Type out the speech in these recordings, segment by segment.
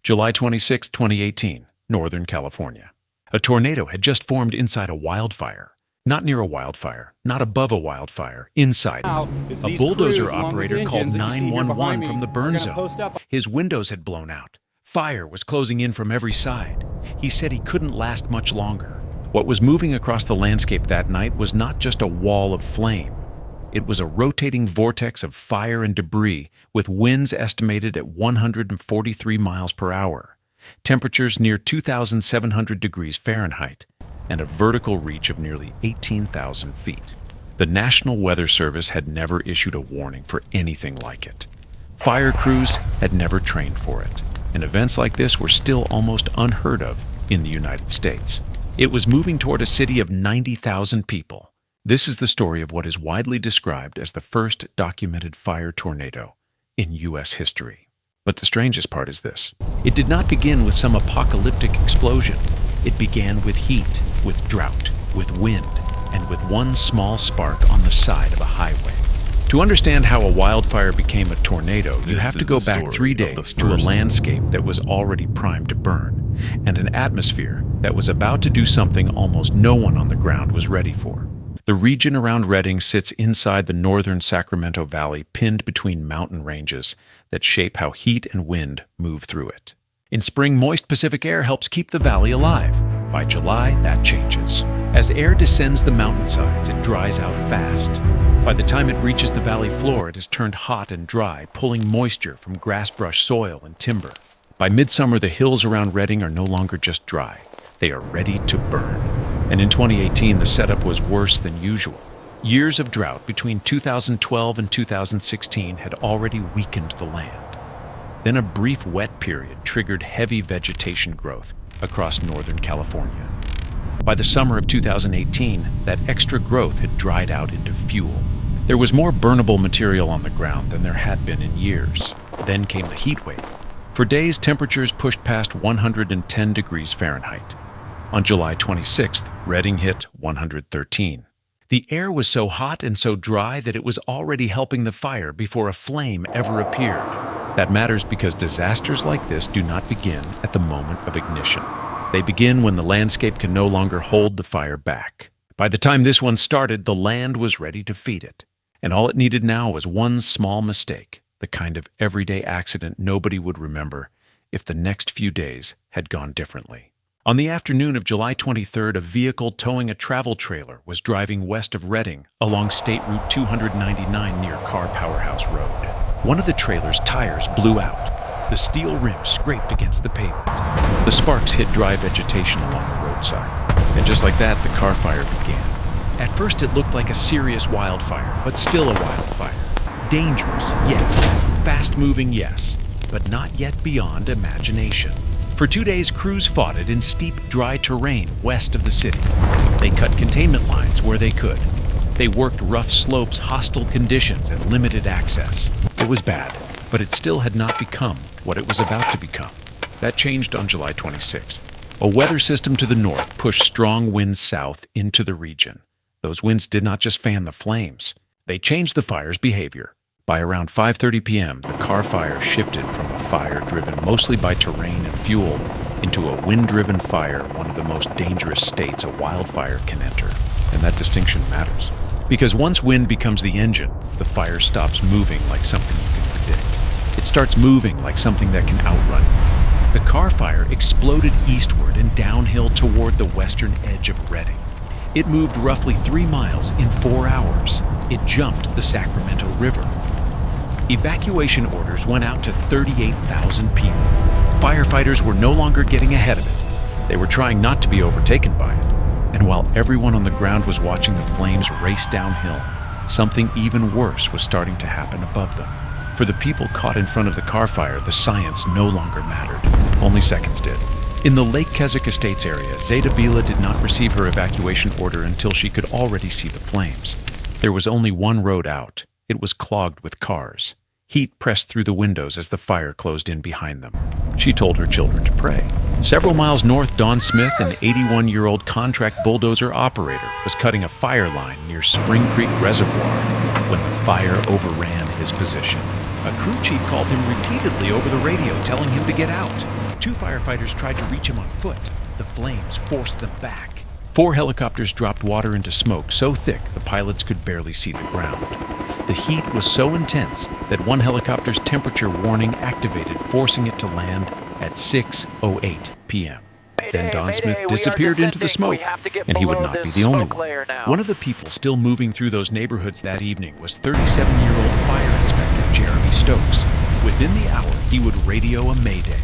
July 26, 2018, Northern California. A tornado had just formed inside a wildfire. Not near a wildfire, not above a wildfire, inside it. A bulldozer operator called 911 from the burn zone. His windows had blown out. Fire was closing in from every side. He said he couldn't last much longer. What was moving across the landscape that night was not just a wall of flame. It was a rotating vortex of fire and debris with winds estimated at 143 miles per hour, temperatures near 2,700 degrees Fahrenheit, and a vertical reach of nearly 18,000 feet. The National Weather Service had never issued a warning for anything like it. Fire crews had never trained for it, and events like this were still almost unheard of in the United States. It was moving toward a city of 90,000 people. This is the story of what is widely described as the first documented fire tornado in U.S. history. But the strangest part is this. It did not begin with some apocalyptic explosion. It began with heat, with drought, with wind, and with one small spark on the side of a highway. To understand how a wildfire became a tornado, you have to go back 3 days to a landscape that was already primed to burn, and an atmosphere that was about to do something almost no one on the ground was ready for. The region around Redding sits inside the northern Sacramento Valley, pinned between mountain ranges that shape how heat and wind move through it. In spring, moist Pacific air helps keep the valley alive. By July, that changes. As air descends the mountainsides, it dries out fast. By the time it reaches the valley floor, it has turned hot and dry, pulling moisture from grass-brush soil and timber. By midsummer, the hills around Redding are no longer just dry. They are ready to burn. And in 2018, the setup was worse than usual. Years of drought between 2012 and 2016 had already weakened the land. Then a brief wet period triggered heavy vegetation growth across Northern California. By the summer of 2018, that extra growth had dried out into fuel. There was more burnable material on the ground than there had been in years. Then came the heat wave. For days, temperatures pushed past 110 degrees Fahrenheit. On July 26th, Redding hit 113. The air was so hot and so dry that it was already helping the fire before a flame ever appeared. That matters because disasters like this do not begin at the moment of ignition. They begin when the landscape can no longer hold the fire back. By the time this one started, the land was ready to feed it. And all it needed now was one small mistake, the kind of everyday accident nobody would remember if the next few days had gone differently. On the afternoon of July 23rd, a vehicle towing a travel trailer was driving west of Redding along State Route 299 near Car Powerhouse Road. One of the trailer's tires blew out. The steel rim scraped against the pavement. The sparks hit dry vegetation along the roadside. And just like that, the car fire began. At first, it looked like a serious wildfire, but still a wildfire. Dangerous, yes. Fast-moving, yes. But not yet beyond imagination. For 2 days, crews fought it in steep, dry terrain west of the city. They cut containment lines where they could. They worked rough slopes, hostile conditions, and limited access. It was bad, but it still had not become what it was about to become. That changed on July 26th. A weather system to the north pushed strong winds south into the region. Those winds did not just fan the flames. They changed the fire's behavior. By around 5:30 p.m., the car fire shifted from a fire driven mostly by terrain and fuel into a wind-driven fire, one of the most dangerous states a wildfire can enter. And that distinction matters. Because once wind becomes the engine, the fire stops moving like something you can predict. It starts moving like something that can outrun you. The car fire exploded eastward and downhill toward the western edge of Redding. It moved roughly 3 miles in 4 hours. It jumped the Sacramento River. Evacuation orders went out to 38,000 people. Firefighters were no longer getting ahead of it. They were trying not to be overtaken by it. And while everyone on the ground was watching the flames race downhill, something even worse was starting to happen above them. For the people caught in front of the car fire, the science no longer mattered. Only seconds did. In the Lake Keswick Estates area, Zeta Bila did not receive her evacuation order until she could already see the flames. There was only one road out. It was clogged with cars. Heat pressed through the windows as the fire closed in behind them. She told her children to pray. Several miles north, Don Smith, an 81-year-old contract bulldozer operator, was cutting a fire line near Spring Creek Reservoir when the fire overran his position. A crew chief called him repeatedly over the radio, telling him to get out. 2 firefighters tried to reach him on foot. The flames forced them back. 4 helicopters dropped water into smoke so thick the pilots could barely see the ground. The heat was so intense that one helicopter's temperature warning activated, forcing it to land at 6:08 p.m. Then Don Smith disappeared into the smoke, and he would not be the only one. One of the people still moving through those neighborhoods that evening was 37-year-old fire inspector Jeremy Stokes. Within the hour, he would radio a mayday,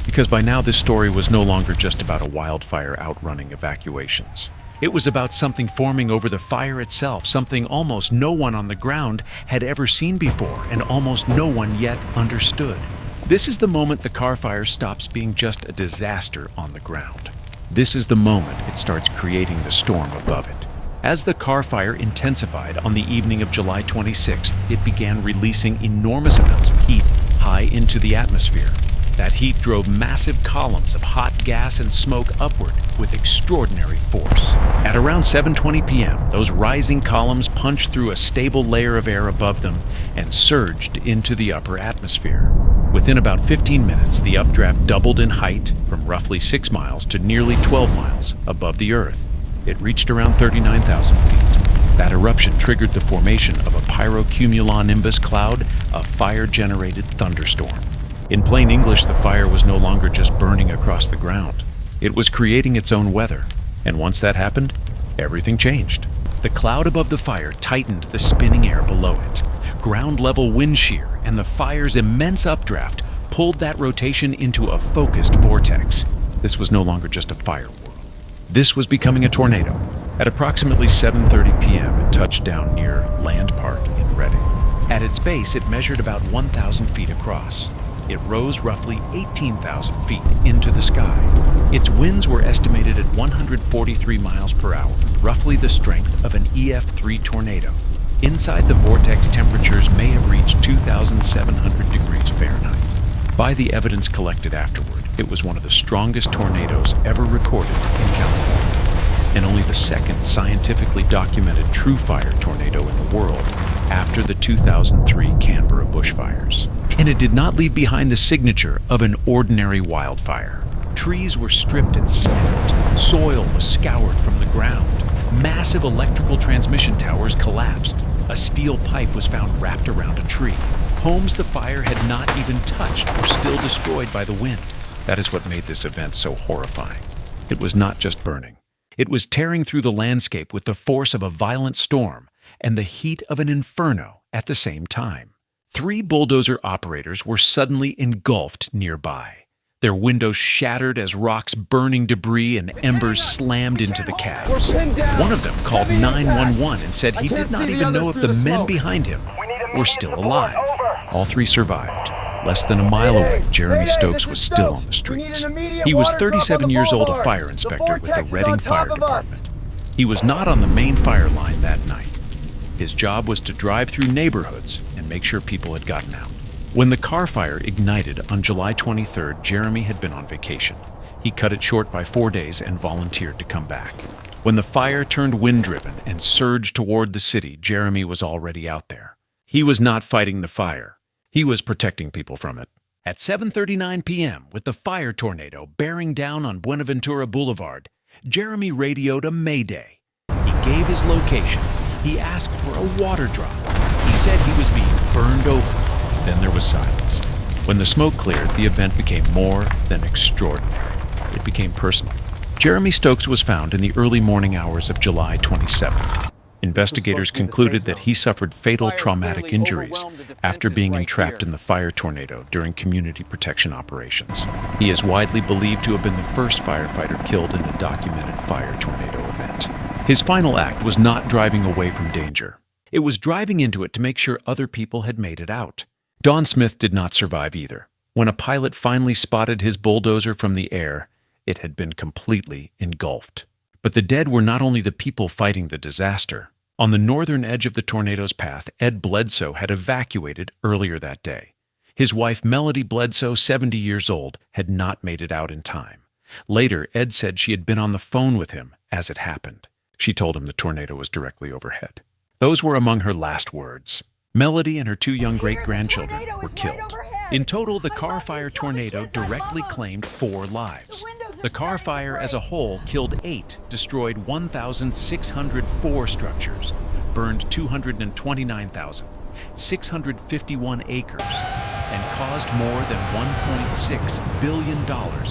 because by now this story was no longer just about a wildfire outrunning evacuations. It was about something forming over the fire itself, something almost no one on the ground had ever seen before, and almost no one yet understood. This is the moment the car fire stops being just a disaster on the ground. This is the moment it starts creating the storm above it. As the car fire intensified on the evening of July 26th, it began releasing enormous amounts of heat high into the atmosphere. That heat drove massive columns of hot gas and smoke upward with extraordinary force. At around 7:20 p.m., those rising columns punched through a stable layer of air above them and surged into the upper atmosphere. Within about 15 minutes, the updraft doubled in height from roughly 6 miles to nearly 12 miles above the Earth. It reached around 39,000 feet. That eruption triggered the formation of a pyrocumulonimbus cloud, a fire-generated thunderstorm. In plain English, the fire was no longer just burning across the ground. It was creating its own weather. And once that happened, everything changed. The cloud above the fire tightened the spinning air below it. Ground-level wind shear and the fire's immense updraft pulled that rotation into a focused vortex. This was no longer just a fire whirl. This was becoming a tornado. At approximately 7:30 p.m., it touched down near Land Park in Reading. At its base, it measured about 1,000 feet across. It rose roughly 18,000 feet into the sky. Its winds were estimated at 143 miles per hour, roughly the strength of an EF3 tornado. Inside the vortex, temperatures may have reached 2,700 degrees Fahrenheit. By the evidence collected afterward, it was one of the strongest tornadoes ever recorded in California, and only the second scientifically documented true fire tornado in the world after the 2003 Canberra bushfires. And it did not leave behind the signature of an ordinary wildfire. Trees were stripped and snapped. Soil was scoured from the ground. Massive electrical transmission towers collapsed. A steel pipe was found wrapped around a tree. Homes the fire had not even touched were still destroyed by the wind. That is what made this event so horrifying. It was not just burning. It was tearing through the landscape with the force of a violent storm and the heat of an inferno at the same time. 3 bulldozer operators were suddenly engulfed nearby. Their windows shattered as rocks, burning debris, and embers slammed into the cabs. One of them called 911 and said he did not even know if the men behind him were still alive. All 3 survived. Less than a mile away, Jeremy Stokes was still on the streets. He was 37 years old, a fire inspector with the Reading Fire Department. He was not on the main fire line that night. His job was to drive through neighborhoods and make sure people had gotten out. When the car fire ignited on July 23rd, Jeremy had been on vacation. He cut it short by 4 days and volunteered to come back. When the fire turned wind-driven and surged toward the city, Jeremy was already out there. He was not fighting the fire. He was protecting people from it. At 7:39 p.m., with the fire tornado bearing down on Buenaventura Boulevard, Jeremy radioed a mayday. He gave his location. He asked for a water drop. He said he was being burned over. Then there was silence. When the smoke cleared, the event became more than extraordinary. It became personal. Jeremy Stokes was found in the early morning hours of July 27th. Investigators concluded that he suffered fatal traumatic injuries after being entrapped in the fire tornado during community protection operations. He is widely believed to have been the first firefighter killed in a documented fire tornado event. His final act was not driving away from danger. It was driving into it to make sure other people had made it out. Don Smith did not survive either. When a pilot finally spotted his bulldozer from the air, it had been completely engulfed. But the dead were not only the people fighting the disaster. On the northern edge of the tornado's path, Ed Bledsoe had evacuated earlier that day. His wife, Melody Bledsoe, 70 years old, had not made it out in time. Later, Ed said she had been on the phone with him as it happened. She told him the tornado was directly overhead. Those were among her last words. Melody and her 2 young great-grandchildren were killed. In total, the Car Fire tornado directly claimed 4 lives. The Car Fire as a whole killed 8, destroyed 1,604 structures, burned 229,651 acres, and caused more than $1.6 billion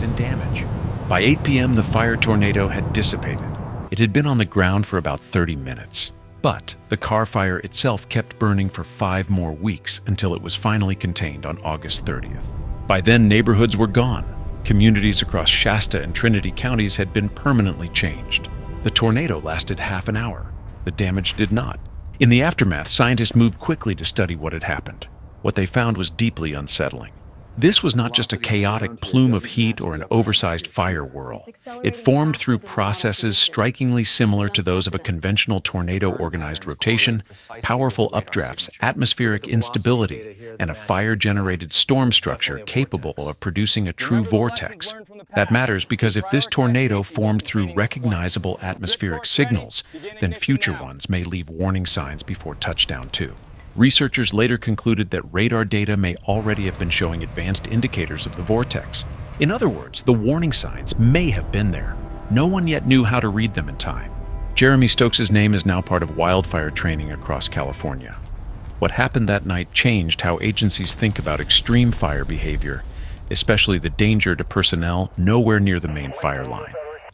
in damage. By 8 p.m., the fire tornado had dissipated. It had been on the ground for about 30 minutes. But the Car Fire itself kept burning for 5 more weeks until it was finally contained on August 30th. By then, neighborhoods were gone. Communities across Shasta and Trinity counties had been permanently changed. The tornado lasted half an hour. The damage did not. In the aftermath, scientists moved quickly to study what had happened. What they found was deeply unsettling. This was not just a chaotic plume of heat or an oversized fire whirl. It formed through processes strikingly similar to those of a conventional tornado-organized rotation, powerful updrafts, atmospheric instability, and a fire-generated storm structure capable of producing a true vortex. That matters because if this tornado formed through recognizable atmospheric signals, then future ones may leave warning signs before touchdown too. Researchers later concluded that radar data may already have been showing advanced indicators of the vortex. In other words, the warning signs may have been there. No one yet knew how to read them in time. Jeremy Stokes' name is now part of wildfire training across California. What happened that night changed how agencies think about extreme fire behavior, especially the danger to personnel nowhere near the main fire line.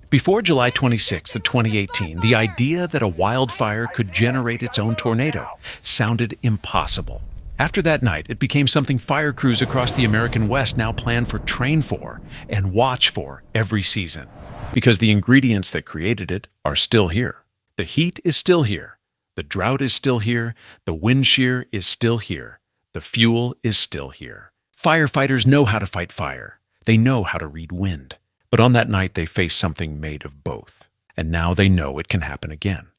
Before July 26, 2018, the idea that a wildfire could generate its own tornado sounded impossible. After that night, it became something fire crews across the American West now plan for, train for, and watch for every season. Because the ingredients that created it are still here. The heat is still here. The drought is still here. The wind shear is still here. The fuel is still here. Firefighters know how to fight fire. They know how to read wind. But on that night, they faced something made of both. And now they know it can happen again.